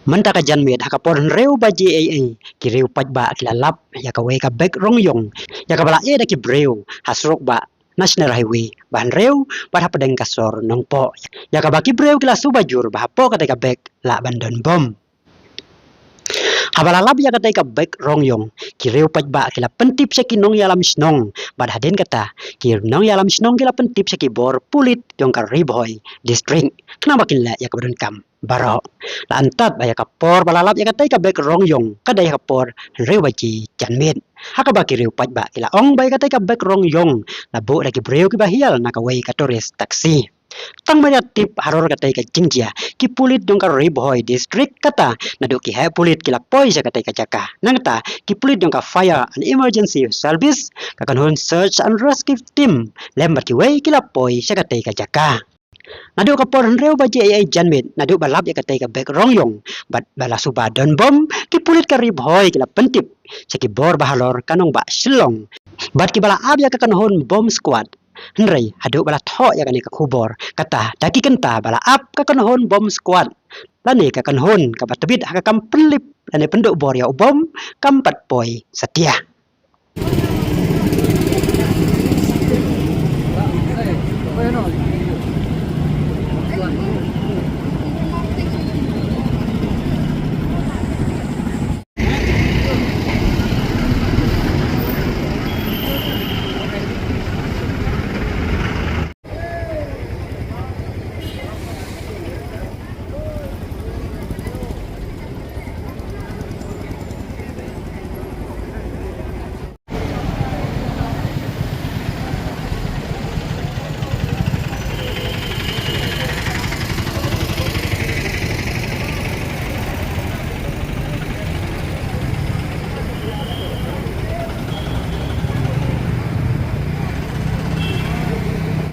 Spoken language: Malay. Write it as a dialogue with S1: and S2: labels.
S1: Mentaka janmet hakapor reu baji ai ki reu paj ba kilalap ya ka we ka bek rong yong ya ka bala e da ki breu hasrok ba national highway ban reu ba hapadeng kasor nong po ya ka baki breu kila subajur ba po ka ka bek la bandon bom habala lab ya ka ka bek rong yong ki reu paj ba kila pentip sa kinong yalam snong ba haden kata ki nong yalam snong kila pentip sa ki bor pulit yong ka riboy district kenapa kila ya ka badon kam baro la antat ba ya kapor balalap ya katai ka bek rong yong kadai kapor reu baji janmet haka ba ki reu paj ba kila ong ba ya katai ka bek rong yong la bo lagi breu ki bahial na ka wei ka tourist taxi tang maya tip haror katai ka jingjia ki pulit dong ka riboy district kata nadu ki ha pulit kila poi sa katai ka jaka nangta ki pulit dong ka fire and emergency service ka kanhon search and rescue team lembat ki wei kila poi sa katai ka jaka nadu kapor reu baji ai janmet nadu balap ya katai ka bek rong yong bat bala suba don bom ki pulit ka riboy kila pentip saki bor bahalor kanong ba silong bat ki bala ab ya ka kanhon bom squad Henry hadu bala tho ya kani ka kubor kata daki kenta bala ab ka kanhon bom squad lani ka kanhon ka batbit haka kam pelip lani penduk bor ya bom kampat poi setia